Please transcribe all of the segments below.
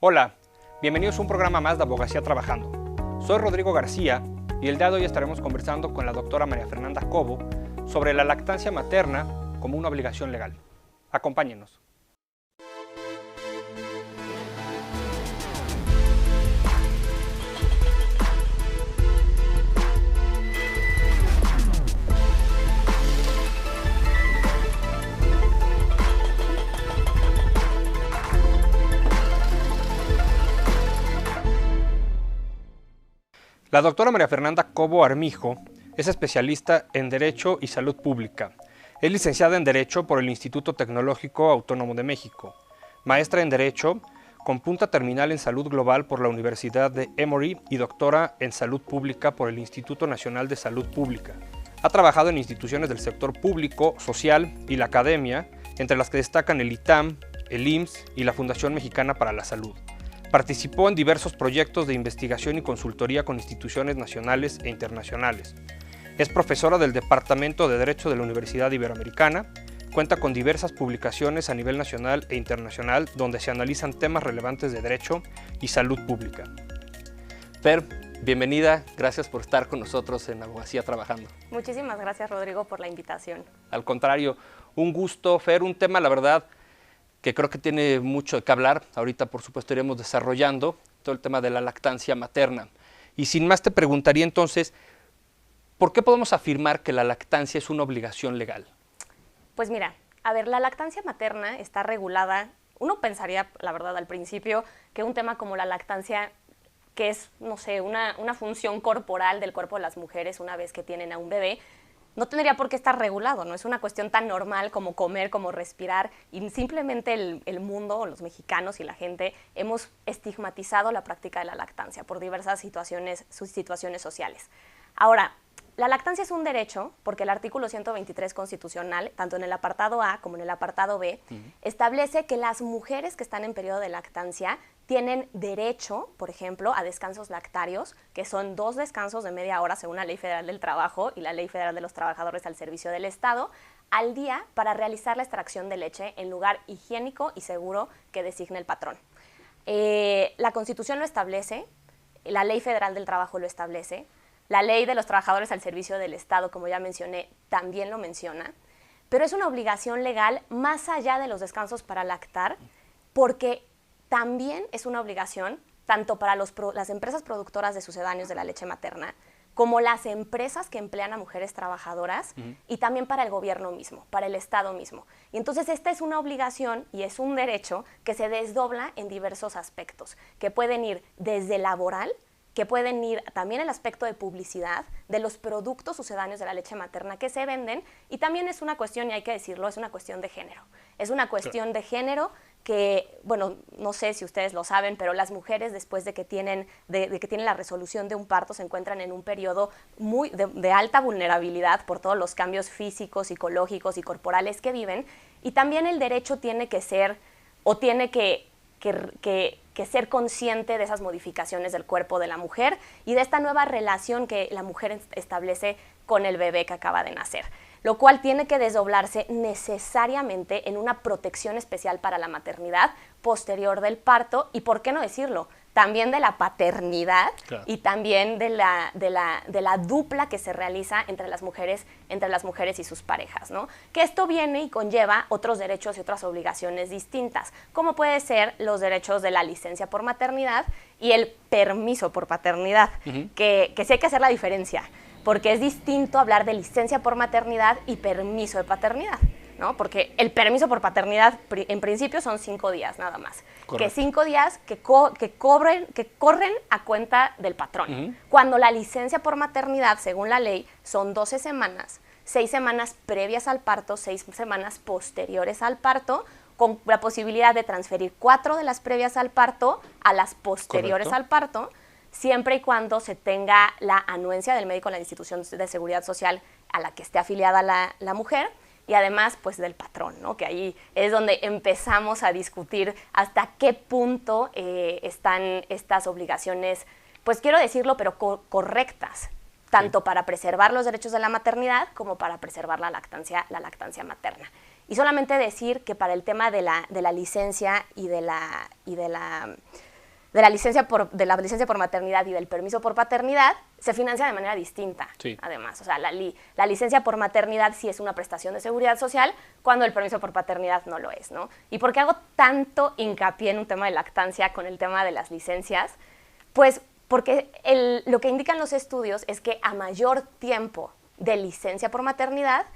Hola, bienvenidos a un programa más de Abogacía Trabajando. Soy Rodrigo García y el día de hoy estaremos conversando con la doctora María Fernanda Cobo sobre la lactancia materna como una obligación legal. Acompáñenos. La doctora María Fernanda Cobo Armijo es especialista en Derecho y Salud Pública. Es licenciada en Derecho por el Instituto Tecnológico Autónomo de México, maestra en Derecho con punta terminal en Salud Global por la Universidad de Emory y doctora en Salud Pública por el Instituto Nacional de Salud Pública. Ha trabajado en instituciones del sector público, social y la academia, entre las que destacan el ITAM, el IMSS y la Fundación Mexicana para la Salud. Participó en diversos proyectos de investigación y consultoría con instituciones nacionales e internacionales. Es profesora del Departamento de Derecho de la Universidad Iberoamericana. Cuenta con diversas publicaciones a nivel nacional e internacional donde se analizan temas relevantes de derecho y salud pública. Fer, bienvenida. Gracias por estar con nosotros en Abogacía Trabajando. Muchísimas gracias, Rodrigo, por la invitación. Al contrario, un gusto, Fer, un tema, la verdad, que creo que tiene mucho de qué hablar. Ahorita, por supuesto, iremos desarrollando todo el tema de la lactancia materna. Y sin más te preguntaría entonces, ¿por qué podemos afirmar que la lactancia es una obligación legal? Pues mira, a ver, la lactancia materna está regulada. Uno pensaría, la verdad, al principio, que un tema como la lactancia, que es, no sé, una función corporal del cuerpo de las mujeres una vez que tienen a un bebé, no tendría por qué estar regulado, no es una cuestión tan normal como comer, como respirar, y simplemente el mundo, los mexicanos y la gente, hemos estigmatizado la práctica de la lactancia por diversas situaciones sociales. Ahora, la lactancia es un derecho porque el artículo 123 constitucional, tanto en el apartado A como en el apartado B, establece que las mujeres que están en periodo de lactancia tienen derecho, por ejemplo, a descansos lactarios, que son 2 descansos de media hora según la Ley Federal del Trabajo y la Ley Federal de los Trabajadores al Servicio del Estado, al día para realizar la extracción de leche en lugar higiénico y seguro que designe el patrón. La Constitución lo establece, la Ley Federal del Trabajo lo establece, la Ley de los Trabajadores al Servicio del Estado, como ya mencioné, también lo menciona, pero es una obligación legal más allá de los descansos para lactar, porque también es una obligación tanto para las empresas productoras de sucedáneos de la leche materna, como las empresas que emplean a mujeres trabajadoras, y también para el gobierno mismo, para el Estado mismo. Y entonces esta es una obligación y es un derecho que se desdobla en diversos aspectos, que pueden ir desde laboral, que pueden ir también el aspecto de publicidad de los productos sucedáneos de la leche materna que se venden, y también es una cuestión, y hay que decirlo, es una cuestión de género. Es una cuestión de género que, bueno, no sé si ustedes lo saben, pero las mujeres después de que tienen la resolución de un parto se encuentran en un periodo de alta vulnerabilidad por todos los cambios físicos, psicológicos y corporales que viven, y también el derecho tiene que ser, o tiene que ser consciente de esas modificaciones del cuerpo de la mujer y de esta nueva relación que la mujer establece con el bebé que acaba de nacer, lo cual tiene que desdoblarse necesariamente en una protección especial para la maternidad posterior del parto y, ¿por qué no decirlo?, también de la paternidad, claro, y también de la dupla que se realiza entre las mujeres y sus parejas, ¿no? Que esto viene y conlleva otros derechos y otras obligaciones distintas, como puede ser los derechos de la licencia por maternidad y el permiso por paternidad, que sí hay que hacer la diferencia, porque es distinto hablar de licencia por maternidad y permiso de paternidad, ¿no? Porque el permiso por paternidad en principio son 5 días nada más. Correcto. Que 5 días que corren a cuenta del patrón. Cuando la licencia por maternidad, según la ley, son 12 semanas, 6 semanas previas al parto, 6 semanas posteriores al parto, con la posibilidad de transferir 4 de las previas al parto a las posteriores, correcto, al parto, siempre y cuando se tenga la anuencia del médico en la institución de seguridad social a la que esté afiliada la mujer, y además pues del patrón, ¿no? Que ahí es donde empezamos a discutir hasta qué punto están estas obligaciones, pues quiero decirlo, pero correctas, tanto para preservar los derechos de la maternidad como para preservar la lactancia materna. Y solamente decir que para el tema de la licencia y de la de la licencia por maternidad y del permiso por paternidad se financia de manera distinta, sí. Además. O sea, la licencia por maternidad sí es una prestación de seguridad social, cuando el permiso por paternidad no lo es, ¿no? ¿Y por qué hago tanto hincapié en un tema de lactancia con el tema de las licencias? Pues porque lo que indican los estudios es que a mayor tiempo de licencia por maternidad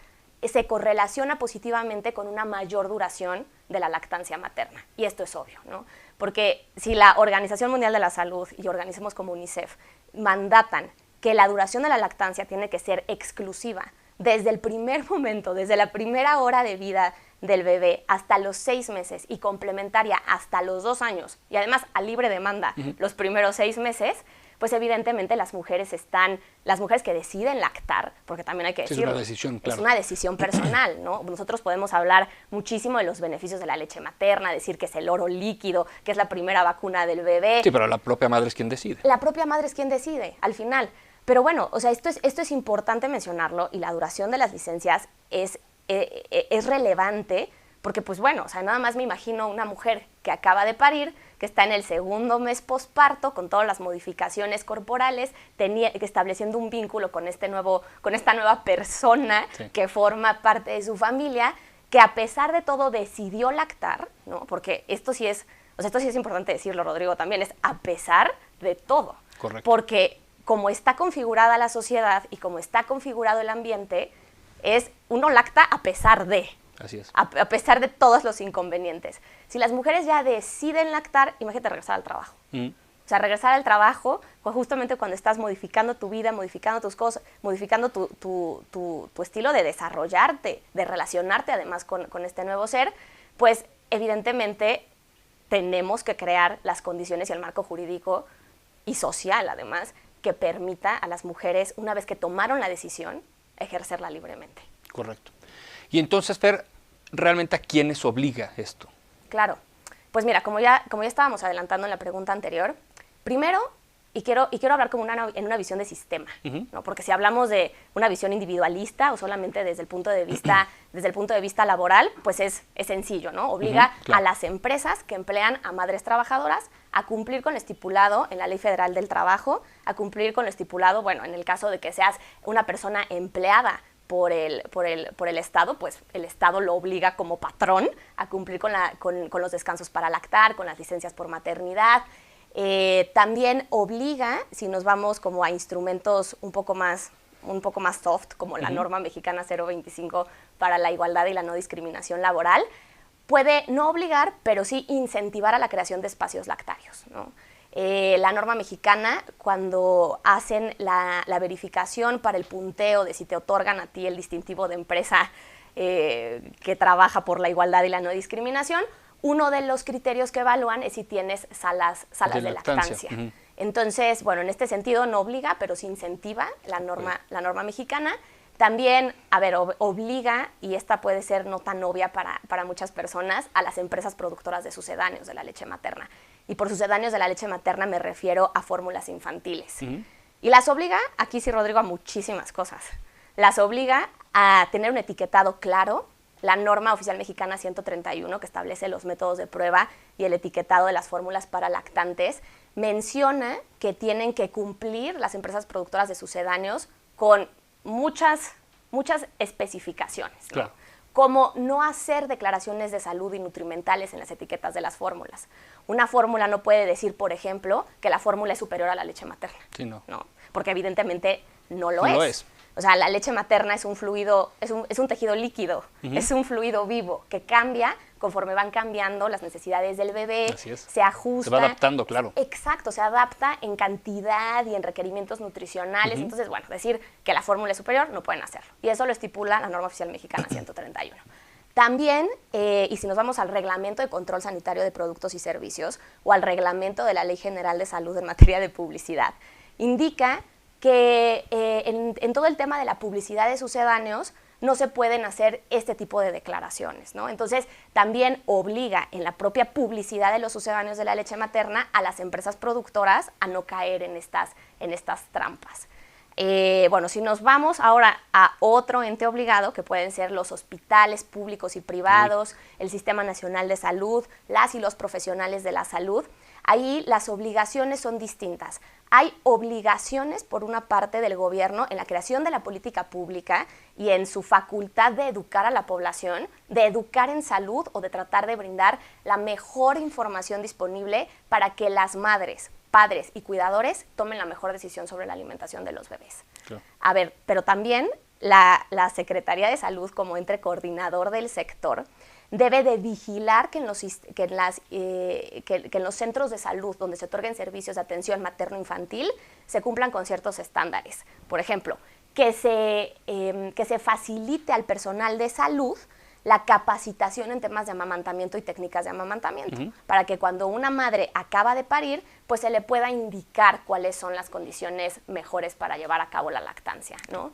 se correlaciona positivamente con una mayor duración de la lactancia materna. Y esto es obvio, ¿no? Porque si la Organización Mundial de la Salud y organismos como UNICEF mandatan que la duración de la lactancia tiene que ser exclusiva desde el primer momento, desde la primera hora de vida del bebé hasta los 6 meses y complementaria hasta los 2 años, y además a libre demanda los primeros 6 meses, pues evidentemente las mujeres que deciden lactar, porque también hay que decirlo, es una decisión, claro. Es una decisión personal, ¿no? Nosotros podemos hablar muchísimo de los beneficios de la leche materna, decir que es el oro líquido, que es la primera vacuna del bebé. Sí, pero la propia madre es quien decide. La propia madre es quien decide, al final. Pero bueno, o sea, esto es importante mencionarlo, y la duración de las licencias es relevante, porque pues bueno, o sea, nada más me imagino una mujer que acaba de parir, que está en el segundo mes posparto, con todas las modificaciones corporales, estableciendo un vínculo con esta nueva persona, sí, que forma parte de su familia, que a pesar de todo decidió lactar, ¿no? Porque esto sí es importante decirlo, Rodrigo, también es a pesar de todo. Correcto. Porque como está configurada la sociedad y como está configurado el ambiente, uno lacta a pesar de. Así es. A pesar de todos los inconvenientes. Si las mujeres ya deciden lactar, imagínate regresar al trabajo. O sea, regresar al trabajo, pues justamente cuando estás modificando tu vida, modificando tus cosas, modificando tu estilo de desarrollarte, de relacionarte además con este nuevo ser, pues evidentemente tenemos que crear las condiciones y el marco jurídico y social, además, que permita a las mujeres, una vez que tomaron la decisión, ejercerla libremente. Correcto. Y entonces, Fer, ¿realmente a quiénes obliga esto? Claro. Pues mira, como ya estábamos adelantando en la pregunta anterior, primero, y quiero hablar como en una visión de sistema, ¿no? Porque si hablamos de una visión individualista o solamente desde el punto de vista laboral, pues es sencillo, ¿no? Obliga claro, a las empresas que emplean a madres trabajadoras a cumplir con lo estipulado en la Ley Federal del Trabajo, a cumplir con lo estipulado, bueno, en el caso de que seas una persona empleada por el Estado, pues el Estado lo obliga como patrón a cumplir con los descansos para lactar, con las licencias por maternidad. También obliga, si nos vamos como a instrumentos un poco más soft, como la norma mexicana 025 para la igualdad y la no discriminación laboral, puede no obligar, pero sí incentivar a la creación de espacios lactarios, ¿no? La norma mexicana, cuando hacen la verificación para el punteo de si te otorgan a ti el distintivo de empresa que trabaja por la igualdad y la no discriminación, uno de los criterios que evalúan es si tienes salas de lactancia. Entonces, bueno, en este sentido no obliga, pero sí incentiva la norma mexicana. También, obliga, y esta puede ser no tan obvia para muchas personas, a las empresas productoras de sucedáneos de la leche materna. Y por sucedáneos de la leche materna me refiero a fórmulas infantiles. Y las obliga, aquí sí, Rodrigo, a muchísimas cosas. Las obliga a tener un etiquetado claro. La norma oficial mexicana 131, que establece los métodos de prueba y el etiquetado de las fórmulas para lactantes, menciona que tienen que cumplir las empresas productoras de sucedáneos con muchas especificaciones, ¿no? Claro. Como no hacer declaraciones de salud y nutrimentales en las etiquetas de las fórmulas. Una fórmula no puede decir, por ejemplo, que la fórmula es superior a la leche materna. Sí, no. No, porque evidentemente no lo es. No O sea, la leche materna es un fluido, es un tejido líquido, es un fluido vivo que cambia conforme van cambiando las necesidades del bebé. Así es. Se ajusta. Se va adaptando, claro. Exacto, se adapta en cantidad y en requerimientos nutricionales. Entonces, bueno, decir que la fórmula es superior no pueden hacerlo. Y eso lo estipula la norma oficial mexicana 131. También, y si nos vamos al Reglamento de Control Sanitario de Productos y Servicios o al Reglamento de la Ley General de Salud en materia de publicidad, indica que en todo el tema de la publicidad de sucedáneos no se pueden hacer este tipo de declaraciones, ¿no? Entonces, también obliga en la propia publicidad de los sucedáneos de la leche materna a las empresas productoras a no caer en estas trampas. Bueno, si nos vamos ahora a otro ente obligado, que pueden ser los hospitales públicos y privados, el Sistema Nacional de Salud, las y los profesionales de la salud, Ahí las obligaciones son distintas. Hay obligaciones, por una parte, del gobierno en la creación de la política pública y en su facultad de educar a la población, de educar en salud o de tratar de brindar la mejor información disponible para que las madres, padres y cuidadores tomen la mejor decisión sobre la alimentación de los bebés. Claro. A ver, pero también la Secretaría de Salud, como ente coordinador del sector, debe de vigilar que en los centros de salud donde se otorguen servicios de atención materno-infantil se cumplan con ciertos estándares. Por ejemplo, que se facilite al personal de salud la capacitación en temas de amamantamiento y técnicas de amamantamiento, para que cuando una madre acaba de parir, pues se le pueda indicar cuáles son las condiciones mejores para llevar a cabo la lactancia, ¿no?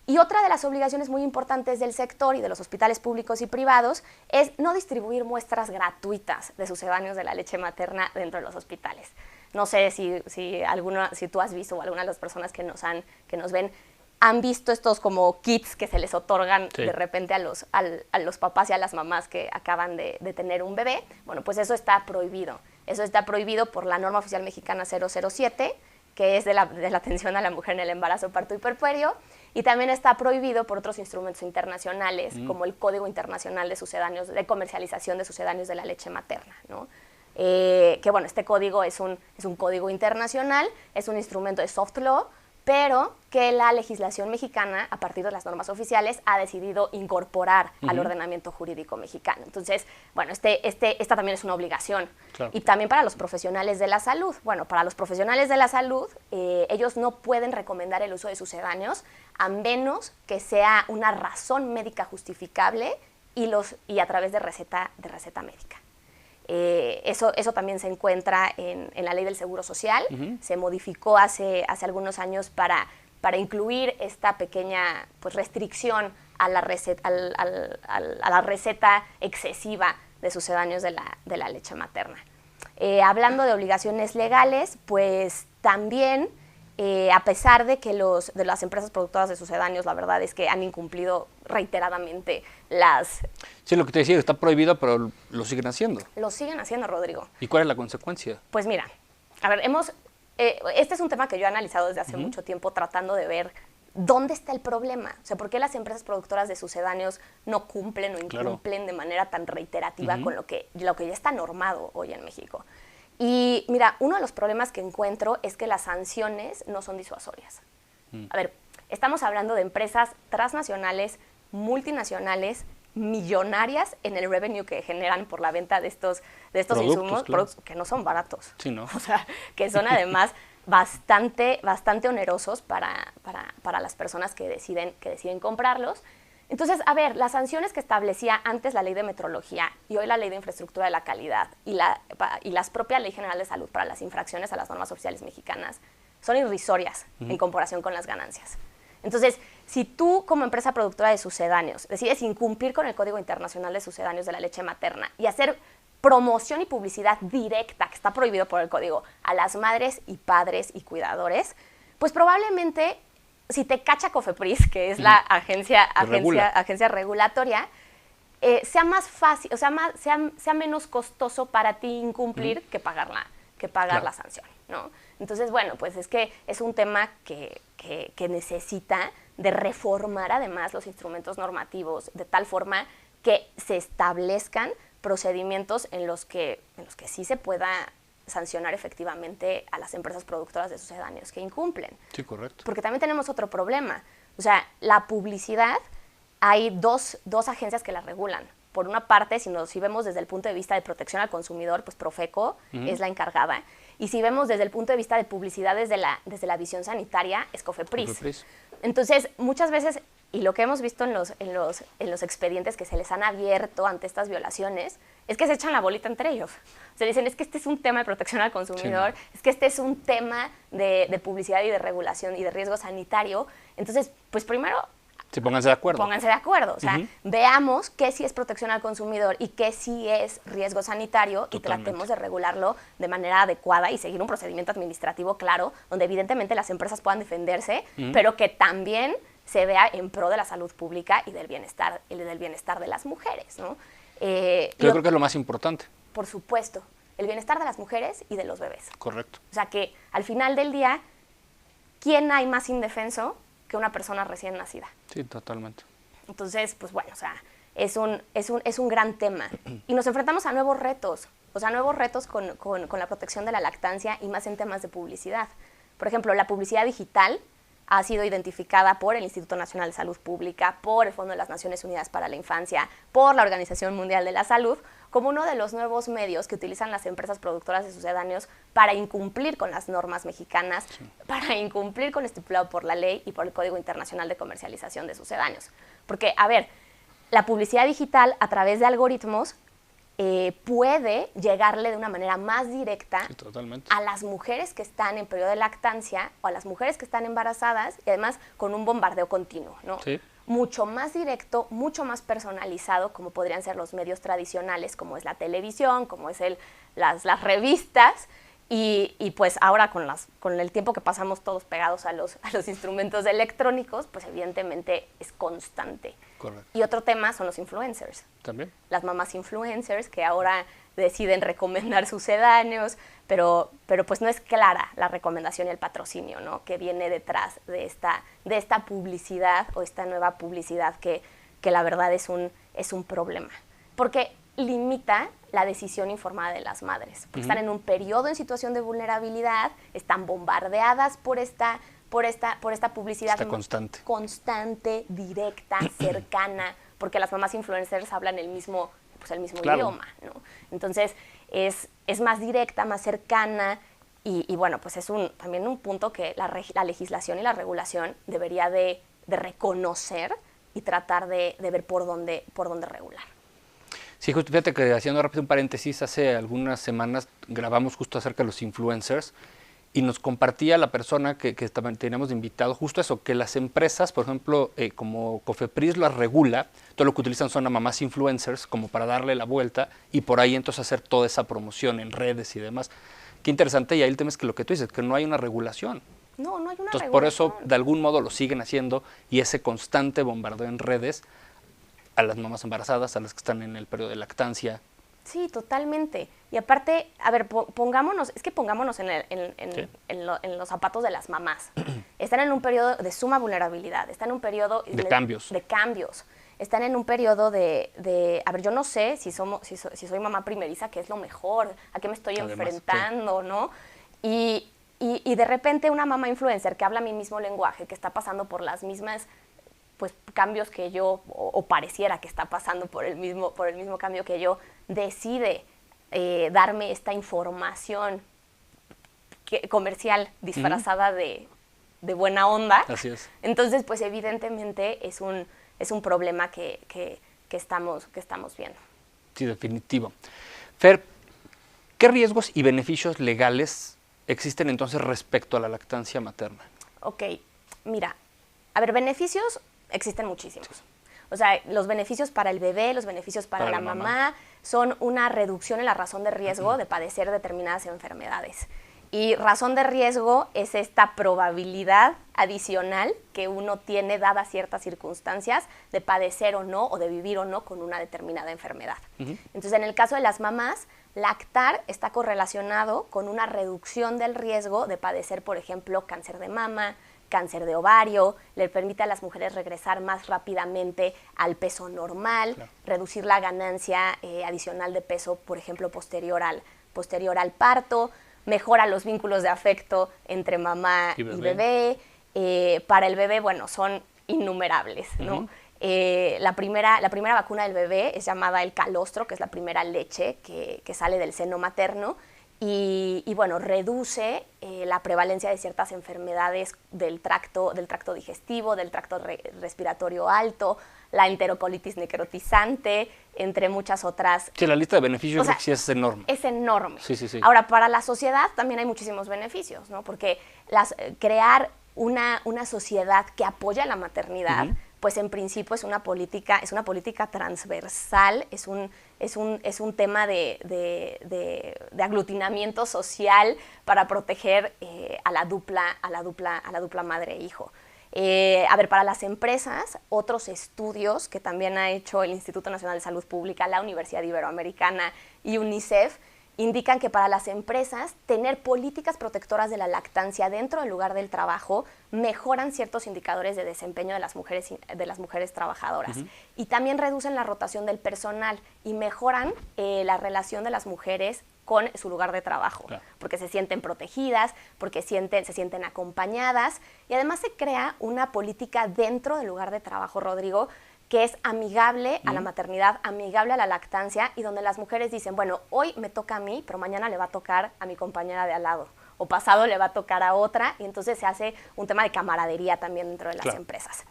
Y otra de las obligaciones muy importantes del sector y de los hospitales públicos y privados es no distribuir muestras gratuitas de sucedáneos de la leche materna dentro de los hospitales. No sé si tú has visto o alguna de las personas que nos ven han visto estos como kits que se les otorgan de repente a los papás y a las mamás que acaban de tener un bebé. Bueno, pues eso está prohibido. Eso está prohibido por la norma oficial mexicana 007, que es de la atención a la mujer en el embarazo, parto y puerperio, y también está prohibido por otros instrumentos internacionales, como el Código Internacional de Sucedáneos, de Comercialización de Sucedáneos de la Leche Materna, ¿no? Que bueno, este código es un código internacional, es un instrumento de soft law, pero que la legislación mexicana, a partir de las normas oficiales, ha decidido incorporar al ordenamiento jurídico mexicano. Entonces, bueno, esta también es una obligación. Claro. Y también para los profesionales de la salud. Bueno, para los profesionales de la salud, ellos no pueden recomendar el uso de sucedáneos a menos que sea una razón médica justificable y a través de receta médica. Eso también se encuentra en la ley del Seguro Social. Se modificó hace algunos años para incluir esta pequeña restricción a la receta excesiva de sucedáneos de la leche materna. Hablando de obligaciones legales, pues también, a pesar de que de las empresas productoras de sucedáneos, la verdad es que han incumplido reiteradamente las... Sí, lo que te decía, está prohibido, pero lo siguen haciendo. Lo siguen haciendo, Rodrigo. ¿Y cuál es la consecuencia? Pues mira, a ver, este es un tema que yo he analizado desde hace mucho tiempo, tratando de ver dónde está el problema. O sea, ¿por qué las empresas productoras de sucedáneos no cumplen o incumplen de manera tan reiterativa con lo que ya está normado hoy en México? Y mira, uno de los problemas que encuentro es que las sanciones no son disuasorias. A ver, estamos hablando de empresas transnacionales, multinacionales, millonarias en el revenue que generan por la venta de estos insumos, productos que no son baratos. Sí, ¿no? O sea, que son además bastante onerosos para las personas que deciden comprarlos. Entonces, a ver, las sanciones que establecía antes la Ley de Metrología y hoy la Ley de Infraestructura de la Calidad y las propias Ley General de Salud para las infracciones a las normas oficiales mexicanas son irrisorias en comparación con las ganancias. Entonces, si tú como empresa productora de sucedáneos decides incumplir con el Código Internacional de Sucedáneos de la Leche Materna y hacer promoción y publicidad directa, que está prohibido por el código, a las madres y padres y cuidadores, pues probablemente si te cacha COFEPRIS, que es la agencia regulatoria, sea más fácil, o sea, sea menos costoso para ti incumplir que pagar la sanción, ¿no? Entonces, bueno, pues es que es un tema que necesita de reformar además los instrumentos normativos de tal forma que se establezcan procedimientos en los que sí se pueda sancionar efectivamente a las empresas productoras de sucedáneos que incumplen. Sí, correcto. Porque también tenemos otro problema. O sea, la publicidad, hay dos agencias que la regulan. Por una parte, si vemos desde el punto de vista de protección al consumidor, pues Profeco es la encargada. Y si vemos desde el punto de vista de publicidad desde la visión sanitaria, es COFEPRIS. Entonces, muchas veces, y lo que hemos visto en los expedientes que se les han abierto ante estas violaciones, es que se echan la bolita entre ellos. O sea, dicen, es que este es un tema de protección al consumidor, sí, es que este es un tema de publicidad y de regulación y de riesgo sanitario. Entonces, pues primero... Sí, pónganse de acuerdo. Pónganse de acuerdo. O sea, veamos qué sí es protección al consumidor y qué sí es riesgo sanitario. Totalmente. Y tratemos de regularlo de manera adecuada y seguir un procedimiento administrativo claro, donde evidentemente las empresas puedan defenderse, pero que también se vea en pro de la salud pública y del bienestar de las mujeres, ¿no? Yo creo que es lo más importante. Por supuesto. el bienestar de las mujeres y de los bebés. Correcto. O sea que al final del día, ¿quién hay más indefenso que una persona recién nacida? Sí, totalmente. Entonces, pues bueno, o sea, es un gran tema. Y nos enfrentamos a nuevos retos, o sea, nuevos retos con la protección de la lactancia y más en temas de publicidad. Por ejemplo, la publicidad digital ha sido identificada por el Instituto Nacional de Salud Pública, por el Fondo de las Naciones Unidas para la Infancia, por la Organización Mundial de la Salud, como uno de los nuevos medios que utilizan las empresas productoras de sucedáneos para incumplir con las normas mexicanas, sí, para incumplir con lo estipulado por la ley y por el Código Internacional de Comercialización de Sucedáneos. Porque, a ver, la publicidad digital a través de algoritmos puede llegarle de una manera más directa, sí, a las mujeres que están en periodo de lactancia o a las mujeres que están embarazadas y además con un bombardeo continuo, ¿no? Sí. Mucho más directo, mucho más personalizado, como podrían ser los medios tradicionales, como es la televisión, como es las revistas, y pues ahora con el tiempo que pasamos todos pegados a los instrumentos electrónicos, pues evidentemente es constante. Correcto. Y otro tema son los influencers. También. Las mamás influencers que ahora deciden recomendar sucedáneos, pero pues no es clara la recomendación y el patrocinio, ¿no?, que viene detrás de esta publicidad o esta nueva publicidad que la verdad es un problema. Porque limita la decisión informada de las madres. Porque están en un periodo en situación de vulnerabilidad, están bombardeadas por esta publicidad constante, directa, cercana, porque las mamás influencers hablan el mismo claro, idioma, ¿no? Entonces, es más directa, más cercana, y bueno, pues es también un punto que la legislación y la regulación debería de reconocer y tratar de ver por dónde regular. Sí, justo, fíjate que haciendo rápido un paréntesis, hace algunas semanas grabamos justo acerca de los influencers y nos compartía la persona que teníamos de invitado justo eso, que las empresas, por ejemplo, como Cofepris las regula, todo lo que utilizan son a mamás influencers como para darle la vuelta y por ahí entonces hacer toda esa promoción en redes y demás. Qué interesante, y ahí el tema es que lo que tú dices, que no hay una regulación. No hay una regulación. Entonces por eso de algún modo lo siguen haciendo y ese constante bombardeo en redes a las mamás embarazadas, a las que están en el periodo de lactancia. Sí, totalmente. Y aparte, a ver, pongámonos en los zapatos de las mamás. Están en un periodo de suma vulnerabilidad, están en un periodo de cambios. Están en un periodo a ver, yo no sé si soy mamá primeriza, qué es lo mejor, a qué me estoy enfrentando, sí, ¿no? Y de repente una mamá influencer que habla mi mismo lenguaje, que está pasando por las mismas pues cambios que yo, o pareciera que está pasando por el mismo cambio que yo, decide darme esta información comercial disfrazada de buena onda. Así es. Entonces, pues evidentemente es un problema que estamos viendo. Sí, definitivo. Fer, ¿qué riesgos y beneficios legales existen entonces respecto a la lactancia materna? Ok, mira, a ver, beneficios existen muchísimos. O sea, los beneficios para el bebé, los beneficios para la mamá son una reducción en la razón de riesgo de padecer determinadas enfermedades. Y razón de riesgo es esta probabilidad adicional que uno tiene dadas ciertas circunstancias de padecer o no, o de vivir o no con una determinada enfermedad. Entonces, en el caso de las mamás, lactar está correlacionado con una reducción del riesgo de padecer, por ejemplo, cáncer de mama, cáncer de ovario, le permite a las mujeres regresar más rápidamente al peso normal, claro, reducir la ganancia adicional de peso, por ejemplo, posterior al parto, mejora los vínculos de afecto entre mamá y bebé. Para el bebé, bueno, son innumerables, ¿no? La primera vacuna del bebé es llamada el calostro, que es la primera leche que sale del seno materno, y bueno, reduce la prevalencia de ciertas enfermedades del tracto digestivo, del tracto respiratorio alto, la enterocolitis necrotizante, entre muchas otras. Sí, la lista de beneficios sí es enorme. Es enorme. Sí, sí, sí. Ahora, para la sociedad también hay muchísimos beneficios, ¿no? Porque crear una sociedad que apoya la maternidad, pues en principio es una política transversal, es un tema de aglutinamiento social para proteger a la dupla madre e hijo. A ver, para las empresas, otros estudios que también ha hecho el Instituto Nacional de Salud Pública, la Universidad Iberoamericana y UNICEF, indican que para las empresas tener políticas protectoras de la lactancia dentro del lugar del trabajo mejoran ciertos indicadores de desempeño de las mujeres trabajadoras. Y también reducen la rotación del personal y mejoran la relación de las mujeres con su lugar de trabajo, porque se sienten protegidas, porque se sienten acompañadas, y además se crea una política dentro del lugar de trabajo, Rodrigo, que es amigable a la maternidad, amigable a la lactancia, y donde las mujeres dicen, bueno, hoy me toca a mí, pero mañana le va a tocar a mi compañera de al lado, o pasado le va a tocar a otra, y entonces se hace un tema de camaradería también dentro de las empresas.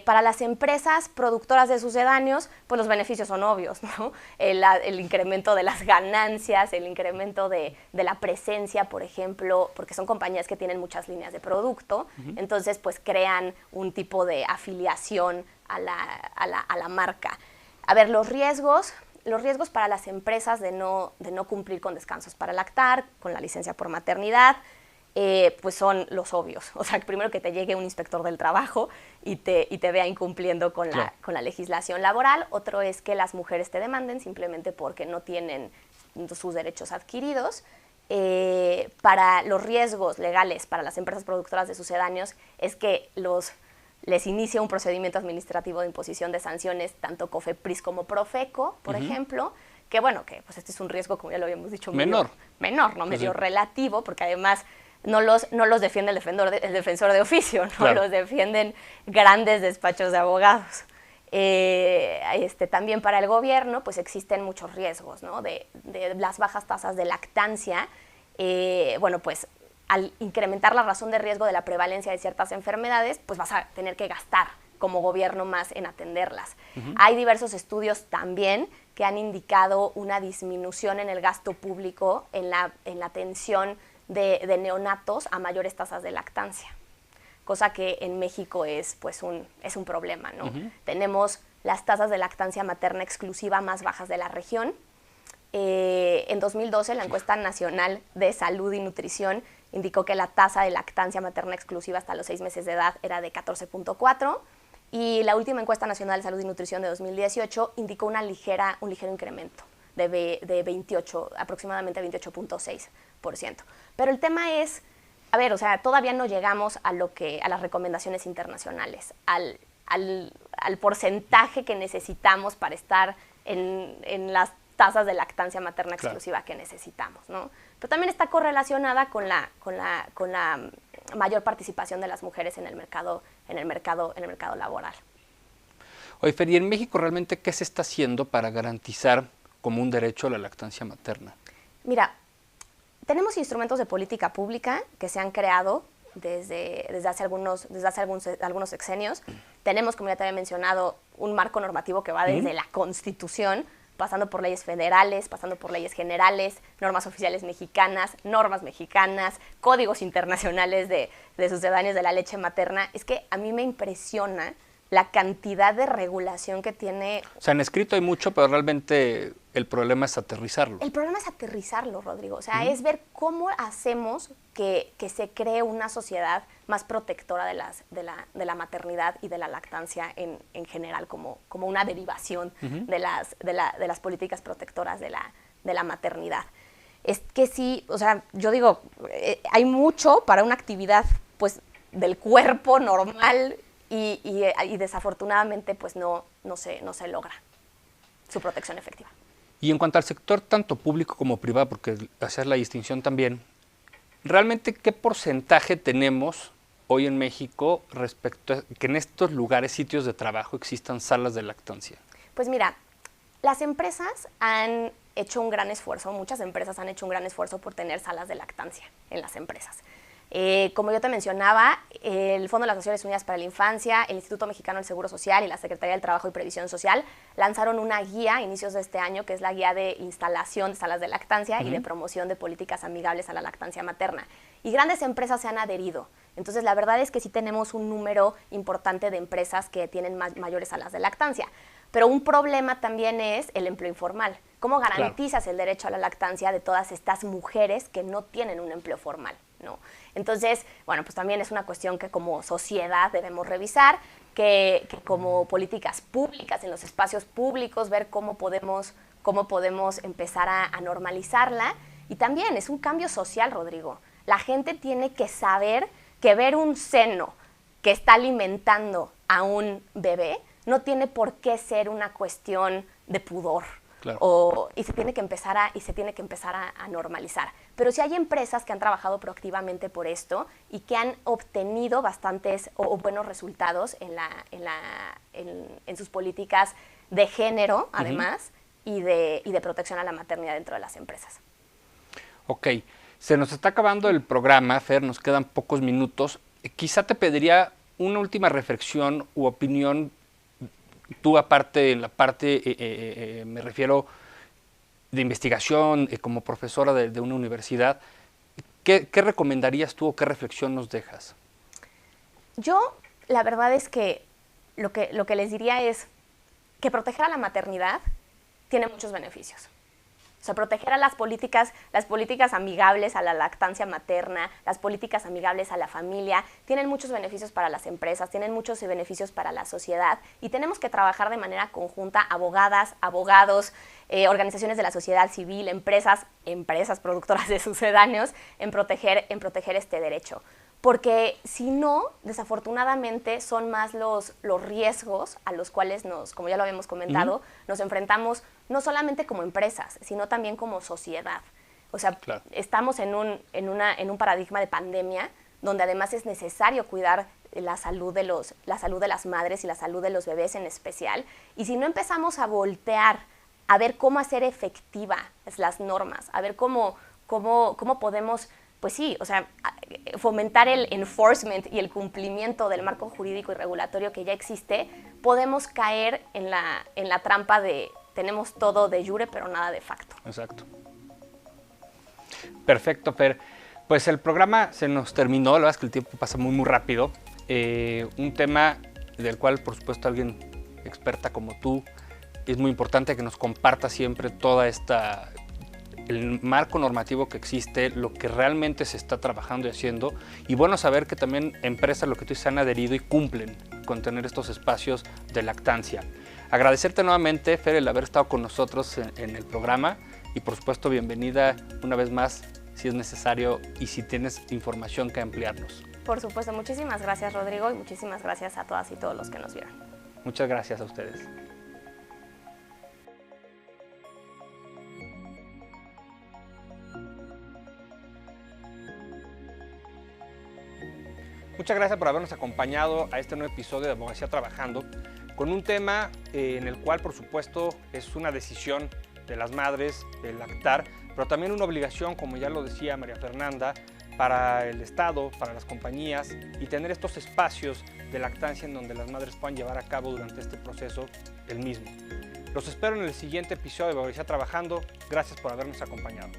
Para las empresas productoras de sucedáneos, pues los beneficios son obvios, ¿no? El incremento de las ganancias, el incremento de la presencia, por ejemplo, porque son compañías que tienen muchas líneas de producto, entonces pues crean un tipo de afiliación a la marca. A ver, los riesgos para las empresas de no cumplir con descansos para lactar, con la licencia por maternidad, pues son los obvios. O sea, primero que te llegue un inspector del trabajo y te vea incumpliendo con la legislación laboral. Otro es que las mujeres te demanden simplemente porque no tienen sus derechos adquiridos. Para los riesgos legales para las empresas productoras de sucedáneos es que les inicia un procedimiento administrativo de imposición de sanciones, tanto COFEPRIS como PROFECO, por ejemplo, que bueno, que pues este es un riesgo, como ya lo habíamos dicho, menor, ¿no? Medio relativo, porque además no los defiende el defensor de oficio, no los defienden grandes despachos de abogados. También para el gobierno pues existen muchos riesgos, ¿no? de las bajas tasas de lactancia. Bueno, pues al incrementar la razón de riesgo de la prevalencia de ciertas enfermedades, pues vas a tener que gastar como gobierno más en atenderlas. Hay diversos estudios también que han indicado una disminución en el gasto público en la atención de neonatos a mayores tasas de lactancia, cosa que en México es un problema, ¿no? Tenemos las tasas de lactancia materna exclusiva más bajas de la región. En 2012, la encuesta nacional de salud y nutrición indicó que la tasa de lactancia materna exclusiva hasta los 6 meses de edad era de 14.4, y la última encuesta nacional de salud y nutrición de 2018 indicó un ligero incremento de 28, aproximadamente 28.6%. Pero el tema es, a ver, o sea, todavía no llegamos a las recomendaciones internacionales, al porcentaje que necesitamos para estar en las tasas de lactancia materna exclusiva que necesitamos, ¿no? Pero también está correlacionada con la mayor participación de las mujeres en el mercado laboral. Oye, Fer, ¿y en México realmente qué se está haciendo para garantizar como un derecho a la lactancia materna? Mira, tenemos instrumentos de política pública que se han creado desde hace algunos sexenios. Tenemos, como ya te había mencionado, un marco normativo que va desde la Constitución, pasando por leyes federales, pasando por leyes generales, normas oficiales mexicanas, normas mexicanas, códigos internacionales de sucedáneos de la leche materna. Es que a mí me impresiona la cantidad de regulación que tiene. O sea, en escrito hay mucho, pero realmente el problema es aterrizarlo. El problema es aterrizarlo, Rodrigo. O sea, es ver cómo hacemos que se cree una sociedad más protectora de la maternidad y de la lactancia en general, como una derivación de las políticas protectoras de la maternidad. Es que sí, o sea, yo digo, hay mucho para una actividad pues del cuerpo normal y desafortunadamente pues no se logra su protección efectiva. Y en cuanto al sector tanto público como privado, porque hacer la distinción también, ¿realmente qué porcentaje tenemos hoy en México respecto a que en estos lugares, sitios de trabajo, existan salas de lactancia? Pues mira, las empresas han hecho un gran esfuerzo, muchas empresas han hecho un gran esfuerzo por tener salas de lactancia en las empresas. Como yo te mencionaba, el Fondo de las Naciones Unidas para la Infancia, el Instituto Mexicano del Seguro Social y la Secretaría del Trabajo y Previsión Social lanzaron una guía a inicios de este año, que es la guía de instalación de salas de lactancia y de promoción de políticas amigables a la lactancia materna. Y grandes empresas se han adherido. Entonces, la verdad es que sí tenemos un número importante de empresas que tienen mayores salas de lactancia. Pero un problema también es el empleo informal. ¿Cómo garantizas el derecho a la lactancia de todas estas mujeres que no tienen un empleo formal, ¿no? Entonces, bueno, pues también es una cuestión que como sociedad debemos revisar, que como políticas públicas en los espacios públicos, ver cómo podemos cómo podemos empezar a normalizarla. Y también es un cambio social, Rodrigo. La gente tiene que saber que ver un seno que está alimentando a un bebé no tiene por qué ser una cuestión de pudor. Claro. Y se tiene que empezar a normalizar. Pero sí hay empresas que han trabajado proactivamente por esto y que han obtenido bastantes o buenos resultados en sus políticas de género, además, y de protección a la maternidad dentro de las empresas. Ok, se nos está acabando el programa, Fer, nos quedan pocos minutos. Quizá te pediría una última reflexión u opinión. Tú aparte, en la parte, me refiero de investigación, como profesora de una universidad, ¿qué recomendarías tú o qué reflexión nos dejas? Yo, la verdad es que lo que les diría es que proteger a la maternidad tiene muchos beneficios. O sea, proteger a las políticas amigables a la lactancia materna, las políticas amigables a la familia, tienen muchos beneficios para las empresas, tienen muchos beneficios para la sociedad y tenemos que trabajar de manera conjunta, abogadas, abogados, organizaciones de la sociedad civil, empresas productoras de sucedáneos, en proteger este derecho. Porque si no, desafortunadamente, son más los riesgos a los cuales como ya lo habíamos comentado, nos enfrentamos no solamente como empresas, sino también como sociedad. O sea, claro, estamos en un paradigma de pandemia donde además es necesario cuidar la salud de las madres y la salud de los bebés en especial. Y si no empezamos a voltear a ver cómo hacer efectivas las normas, a ver cómo podemos, pues sí, o sea, fomentar el enforcement y el cumplimiento del marco jurídico y regulatorio que ya existe, podemos caer en la trampa de tenemos todo de jure pero nada de facto. Exacto. Perfecto, Fer. Pues el programa se nos terminó, la verdad es que el tiempo pasa muy, muy rápido. Un tema del cual, por supuesto, alguien experta como tú, es muy importante que nos comparta siempre toda el marco normativo que existe, lo que realmente se está trabajando y haciendo, y bueno saber que también empresas, lo que tú dices, han adherido y cumplen con tener estos espacios de lactancia. Agradecerte nuevamente, Fer, el haber estado con nosotros en el programa y por supuesto bienvenida una vez más si es necesario y si tienes información que ampliarnos. Por supuesto, muchísimas gracias, Rodrigo, y muchísimas gracias a todas y todos los que nos vieron. Muchas gracias a ustedes. Muchas gracias por habernos acompañado a este nuevo episodio de Abogacía Trabajando, con un tema en el cual, por supuesto, es una decisión de las madres de lactar, pero también una obligación, como ya lo decía María Fernanda, para el Estado, para las compañías, y tener estos espacios de lactancia en donde las madres puedan llevar a cabo durante este proceso el mismo. Los espero en el siguiente episodio de Abogacía Trabajando. Gracias por habernos acompañado.